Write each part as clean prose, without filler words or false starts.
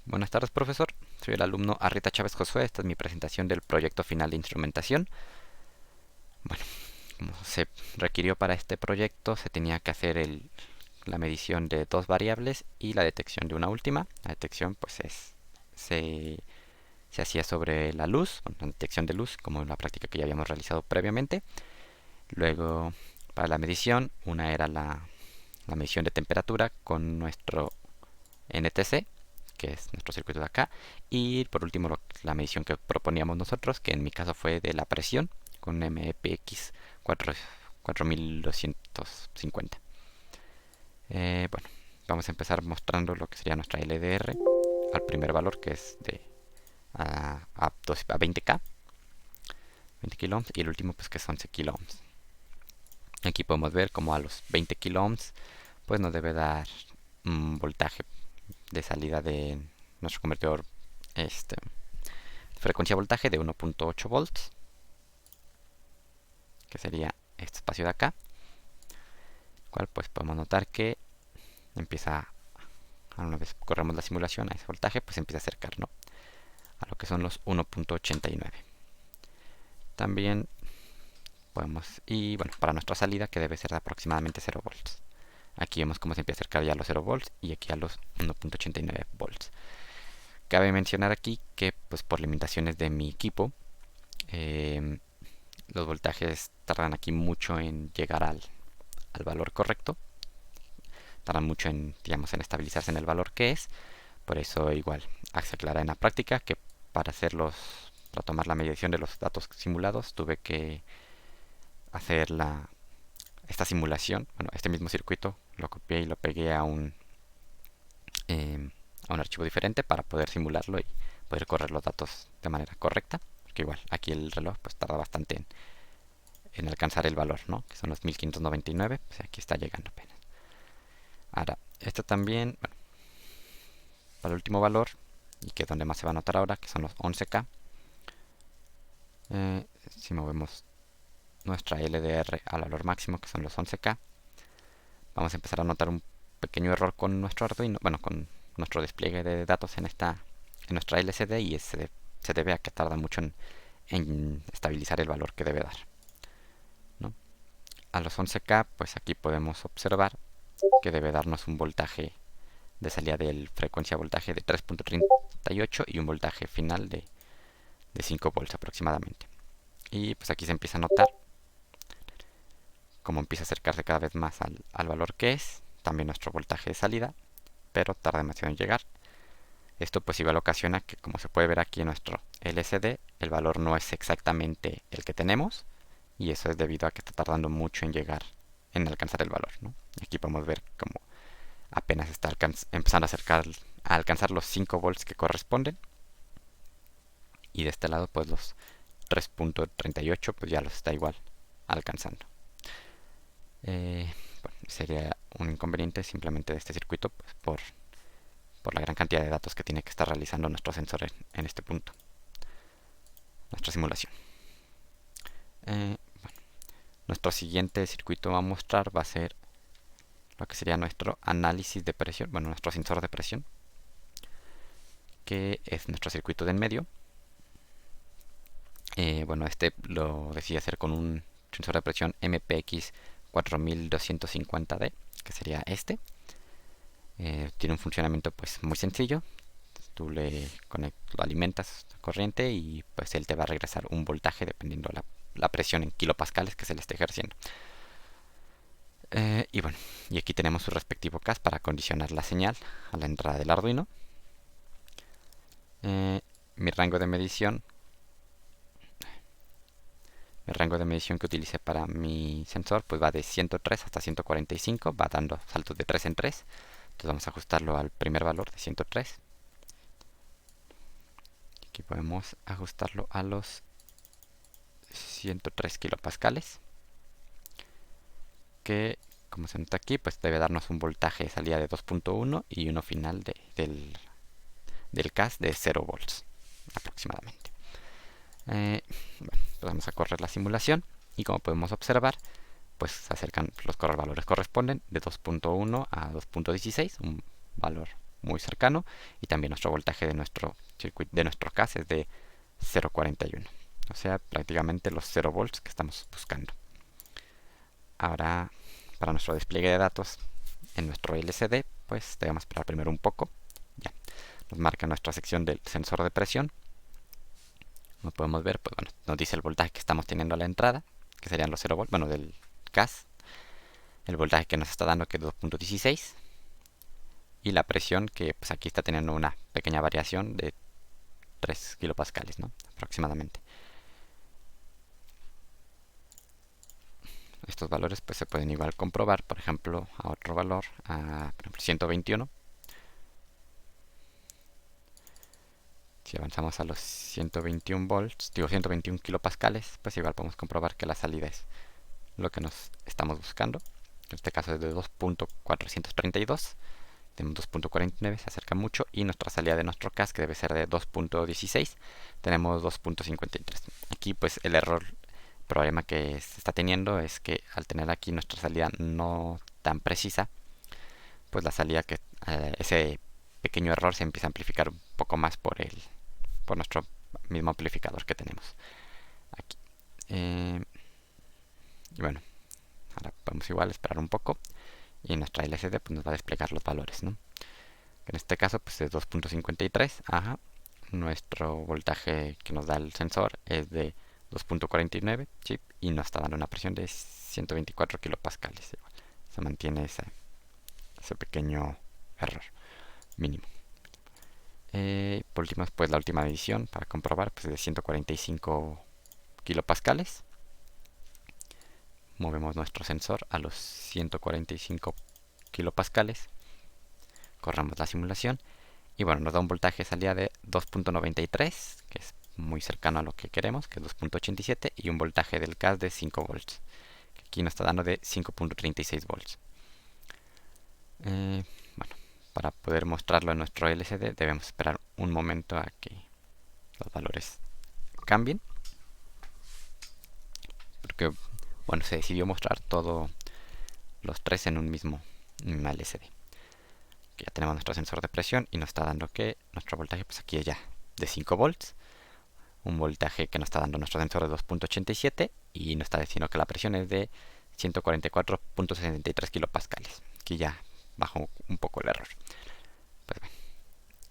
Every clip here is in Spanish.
Buenas tardes, profesor. Soy el alumno Arrieta Chávez Josué. Esta es mi presentación del proyecto final de instrumentación. Bueno, como se requirió para este proyecto, se tenía que hacer la medición de dos variables y la detección de una última. La detección, pues, se, se hacía sobre la luz, bueno, la detección de luz, como en la práctica que ya habíamos realizado previamente. Luego, para la medición, una era la medición de temperatura con nuestro NTC, que es nuestro circuito de acá, y por último la medición que proponíamos nosotros, que en mi caso fue de la presión con MPX 4250. Bueno, vamos a empezar mostrando lo que sería nuestra LDR al primer valor, que es de a 20K, 20 kilo ohms, y el último pues que es 11 kilo ohms. Aquí podemos ver como a los 20 kilo ohms pues nos debe dar un voltaje de salida de nuestro convertidor frecuencia voltaje de 1.8 volts, que sería este espacio de acá, cual pues podemos notar que empieza, una vez corremos la simulación a ese voltaje, pues empieza a acercar, ¿no?, a lo que son los 1.89. También podemos, y bueno, para nuestra salida, que debe ser de aproximadamente 0 volts. Aquí vemos cómo se empieza a acercar ya a los 0 volts y aquí a los 1.89 volts. Cabe mencionar aquí que pues por limitaciones de mi equipo, los voltajes tardan aquí mucho en llegar al valor correcto, tardan mucho en, digamos, en estabilizarse en el valor que es. Por eso igual se aclara en la práctica que para para tomar la medición de los datos simulados tuve que hacer esta simulación, bueno, este mismo circuito lo copié y lo pegué a un archivo diferente para poder simularlo y poder correr los datos de manera correcta, porque igual aquí el reloj pues tarda bastante en alcanzar el valor, ¿no?, que son los 1599, pues aquí está llegando apenas. Ahora, esto también, bueno, para el último valor, y que es donde más se va a notar ahora, que son los 11K, si movemos nuestra LDR al valor máximo, que son los 11K, vamos a empezar a notar un pequeño error con nuestro Arduino, bueno, con nuestro despliegue de datos en nuestra LCD, y se debe a que tarda mucho en estabilizar el valor que debe dar, ¿no? A los 11K, pues aquí podemos observar que debe darnos un voltaje de salida de frecuencia voltaje de 3.38 y un voltaje final de 5 volts aproximadamente. Y pues aquí se empieza a notar como empieza a acercarse cada vez más al valor que es, también nuestro voltaje de salida, pero tarda demasiado en llegar. Esto pues igual ocasiona que, como se puede ver aquí en nuestro LCD, el valor no es exactamente el que tenemos, y eso es debido a que está tardando mucho en llegar, en alcanzar el valor, ¿no? Aquí podemos ver como apenas está empezando a alcanzar los 5 volts que corresponden, y de este lado pues los 3.38 pues ya los está igual alcanzando. Bueno, sería un inconveniente simplemente de este circuito, pues por la gran cantidad de datos que tiene que estar realizando nuestro sensor en este punto, nuestra simulación. Bueno, nuestro siguiente circuito a mostrar va a ser lo que sería nuestro análisis de presión, bueno, nuestro sensor de presión, que es nuestro circuito de en medio. Bueno, este lo decidí hacer con un sensor de presión MPX 4250D, que sería este. Tiene un funcionamiento pues muy sencillo. Tú lo alimentas a corriente y pues él te va a regresar un voltaje dependiendo la presión en kilopascales que se le esté ejerciendo. Y bueno, y aquí tenemos su respectivo CAS para condicionar la señal a la entrada del Arduino. Mi rango de medición que utilicé para mi sensor pues va de 103 hasta 145, va dando saltos de 3 en 3. Entonces vamos a ajustarlo al primer valor de 103. Aquí podemos ajustarlo a los 103 kilopascales, que como se nota aquí pues debe darnos un voltaje de salida de 2.1 y uno final del CAS de 0 volts aproximadamente. Bueno, pues vamos a correr la simulación y como podemos observar pues se acercan, los valores corresponden de 2.1 a 2.16, un valor muy cercano, y también nuestro voltaje de nuestro circuito, de nuestro CAS es de 0,41, o sea, prácticamente los 0 volts que estamos buscando. Ahora, para nuestro despliegue de datos en nuestro LCD, pues debemos esperar primero un poco. Ya, nos marca nuestra sección del sensor de presión. Como podemos ver, pues bueno, nos dice el voltaje que estamos teniendo a la entrada, que serían los 0 volts, bueno, del CAS. El voltaje que nos está dando, que es 2.16. Y la presión, que pues aquí está teniendo una pequeña variación de 3 kilopascales, ¿no? Aproximadamente. Estos valores pues se pueden igual comprobar, por ejemplo, a otro valor, por ejemplo, 121. Si avanzamos a los 121 volts, digo 121 kilopascales, pues igual podemos comprobar que la salida es lo que nos estamos buscando. En este caso es de 2.432. Tenemos 2.49, se acerca mucho. Y nuestra salida de nuestro CAS, que debe ser de 2.16, tenemos 2.53. Aquí pues el problema que se está teniendo es que al tener aquí nuestra salida no tan precisa, pues la salida que ese pequeño error se empieza a amplificar un poco más por nuestro mismo amplificador que tenemos aquí. Y bueno, ahora podemos igual esperar un poco y nuestra LCD pues nos va a desplegar los valores, ¿no? En este caso pues es 2.53. Ajá. Nuestro voltaje que nos da el sensor es de 2.49 chip y nos está dando una presión de 124 kilopascales. Igual. Se mantiene ese pequeño error mínimo. Por último, pues la última medición para comprobar pues es de 145 kilopascales. Movemos nuestro sensor a los 145 kilopascales. Corramos la simulación. Y bueno, nos da un voltaje de salida de 2.93, que es muy cercano a lo que queremos, que es 2.87, y un voltaje del CAS de 5 volts, que aquí nos está dando de 5.36 volts. Bueno, para poder mostrarlo en nuestro LCD debemos esperar un momento a que los valores cambien, porque bueno, se decidió mostrar todos los tres en un mismo LCD. Que ya tenemos nuestro sensor de presión y nos está dando que nuestro voltaje pues aquí es ya de 5 volts, un voltaje que nos está dando nuestro sensor de 2.87 y nos está diciendo que la presión es de 144.63 kilopascales. Aquí ya bajó un poco el error. Pues bueno,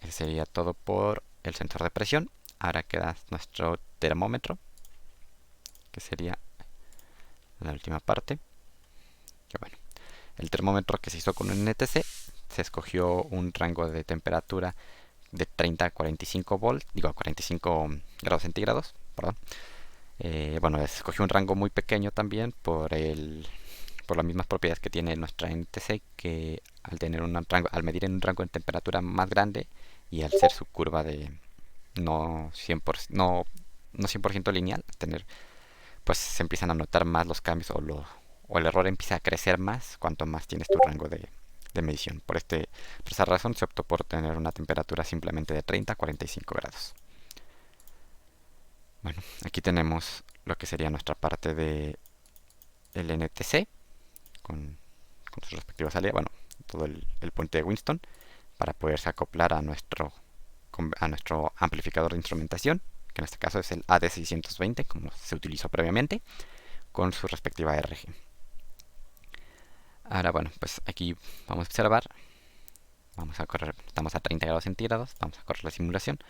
ese sería todo por el sensor de presión. Ahora queda nuestro termómetro, que sería la última parte. Que bueno, el termómetro que se hizo con un NTC, se escogió un rango de temperatura de 30 a 45 volts, digo a 45 grados centígrados, perdón. Bueno, se escogió un rango muy pequeño también por las mismas propiedades que tiene nuestra NTC, que al tener al medir en un rango de temperatura más grande y al ser su curva de no 100%, no 100% lineal, pues se empiezan a notar más los cambios o el error empieza a crecer más cuanto más tienes tu rango de medición. Por esa razón se optó por tener una temperatura simplemente de 30 a 45 grados. Bueno, aquí tenemos lo que sería nuestra parte de el NTC con su respectiva salida, bueno, todo el puente de Winston para poderse acoplar a nuestro amplificador de instrumentación, que en este caso es el AD620, como se utilizó previamente, con su respectiva RG. Ahora, bueno, pues aquí vamos a observar, vamos a correr, estamos a 30 grados centígrados, vamos a correr la simulación,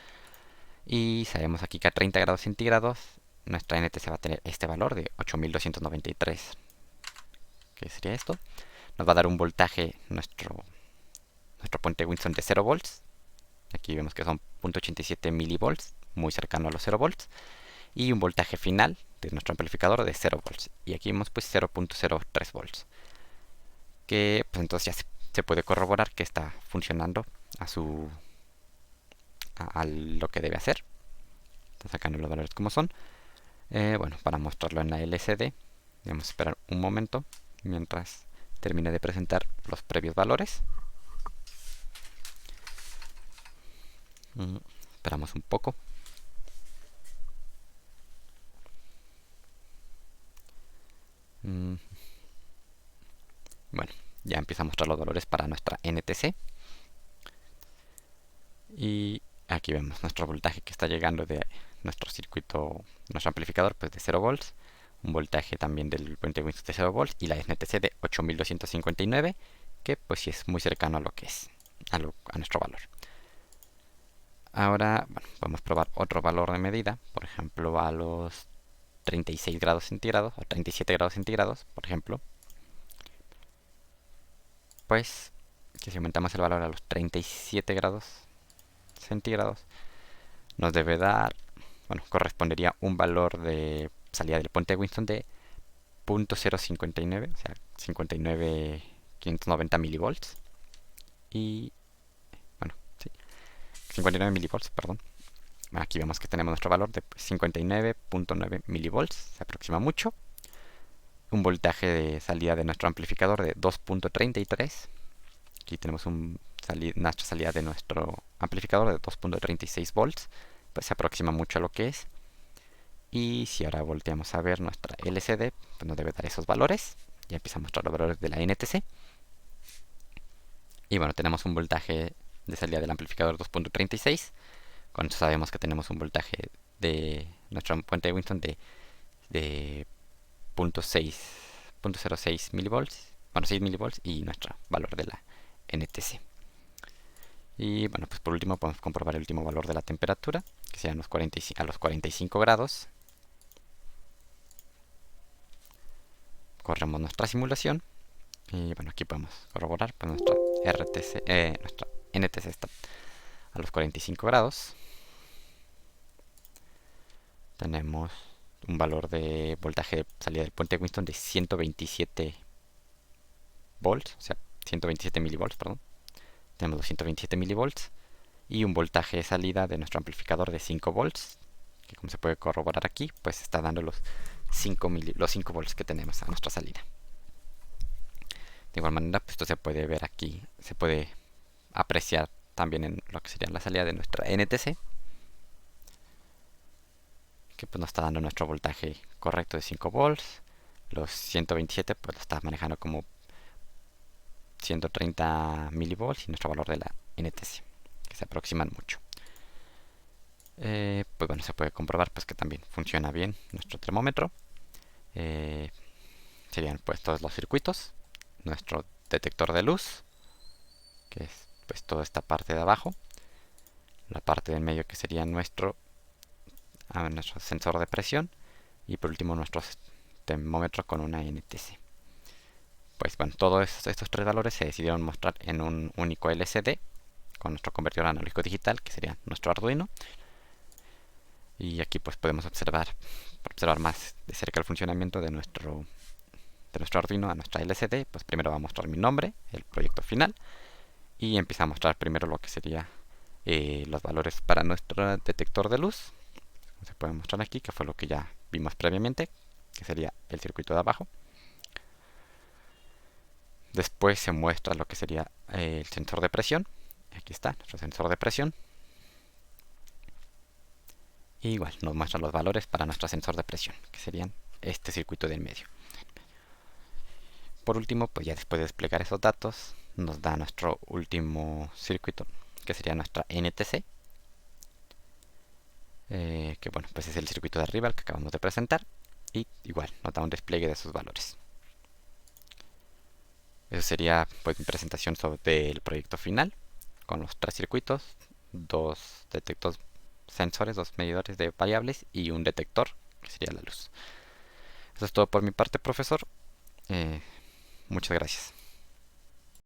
y sabemos aquí que a 30 grados centígrados nuestra NTC va a tener este valor de 8293. ¿Qué sería esto? Nos va a dar un voltaje, nuestro puente Winston de 0 volts. Aquí vemos que son 0.87 milivolts, muy cercano a los 0 volts. Y un voltaje final de nuestro amplificador de 0 volts. Y aquí vemos pues 0.03 volts. Que pues entonces ya se puede corroborar que está funcionando a lo que debe hacer. Está sacando los valores como son. Bueno, para mostrarlo en la LCD, vamos a esperar un momento mientras termine de presentar los previos valores. Esperamos un poco. Bueno, ya empieza a mostrar los valores para nuestra NTC. Y aquí vemos nuestro voltaje que está llegando de nuestro circuito, nuestro amplificador, pues de 0 volts. Un voltaje también del puente Winston de 0 volts y la NTC de 8259, que pues sí es muy cercano a lo que es, a nuestro valor. Ahora, bueno, podemos probar otro valor de medida, por ejemplo a los 36 grados centígrados o 37 grados centígrados, por ejemplo. Pues que si aumentamos el valor a los 37 grados centígrados, nos debe dar, bueno, correspondería un valor de salida del puente de Winston de 0.059, o sea, 59.590 milivolts. Y, bueno, sí, 59 milivolts, perdón. Aquí vemos que tenemos nuestro valor de 59.9 milivolts, se aproxima mucho. Un voltaje de salida de nuestro amplificador de 2.33. Aquí tenemos nuestra salida de nuestro amplificador de 2.36 volts, pues se aproxima mucho a lo que es. Y si ahora volteamos a ver nuestra LCD, pues nos debe dar esos valores. Ya empieza a mostrar los valores de la NTC. Y bueno, tenemos un voltaje de salida del amplificador 2.36. Con eso sabemos que tenemos un voltaje de nuestro puente de Winston de 0.06 milivolts. Bueno, 6 milivolts y nuestro valor de la NTC. Y bueno, pues por último podemos comprobar el último valor de la temperatura, que sean a los 45 grados. Corremos nuestra simulación y bueno, aquí podemos corroborar, pues nuestra NTC está a los 45 grados. Tenemos un valor de voltaje de salida del puente de Winston de 127 volts, o sea, 127 milivolts, perdón. Tenemos 227 milivolts y un voltaje de salida de nuestro amplificador de 5 volts, que como se puede corroborar aquí, pues está dando los 5 volts que tenemos a nuestra salida. De igual manera, pues esto se puede ver aquí, se puede apreciar también en lo que sería la salida de nuestra NTC, que pues nos está dando nuestro voltaje correcto de 5 volts. Los 127 pues lo está manejando como 130 milivolts y nuestro valor de la NTC, que se aproximan mucho. Pues bueno, se puede comprobar pues que también funciona bien nuestro termómetro. Serían pues todos los circuitos, nuestro detector de luz, que es pues toda esta parte de abajo, la parte del medio que sería nuestro sensor de presión y por último nuestro termómetro con una NTC. Pues bueno, todos estos tres valores se decidieron mostrar en un único LCD con nuestro convertidor analógico digital, que sería nuestro Arduino. Y aquí pues podemos observar más de cerca el funcionamiento de nuestro Arduino a nuestra LCD. Pues primero va a mostrar mi nombre, el proyecto final, y empieza a mostrar primero lo que sería los valores para nuestro detector de luz. Se puede mostrar aquí, que fue lo que ya vimos previamente, que sería el circuito de abajo. Después se muestra lo que sería el sensor de presión. Aquí está nuestro sensor de presión. Y igual nos muestra los valores para nuestro sensor de presión, que serían este circuito del medio. Por último, pues ya después de desplegar esos datos, nos da nuestro último circuito, que sería nuestra NTC. Que bueno, pues es el circuito de arriba, el que acabamos de presentar. Y igual nos da un despliegue de sus valores. Eso sería pues mi presentación sobre el proyecto final, con los tres circuitos, dos detectores sensores, dos medidores de variables y un detector, que sería la luz. Eso es todo por mi parte, profesor. Muchas gracias.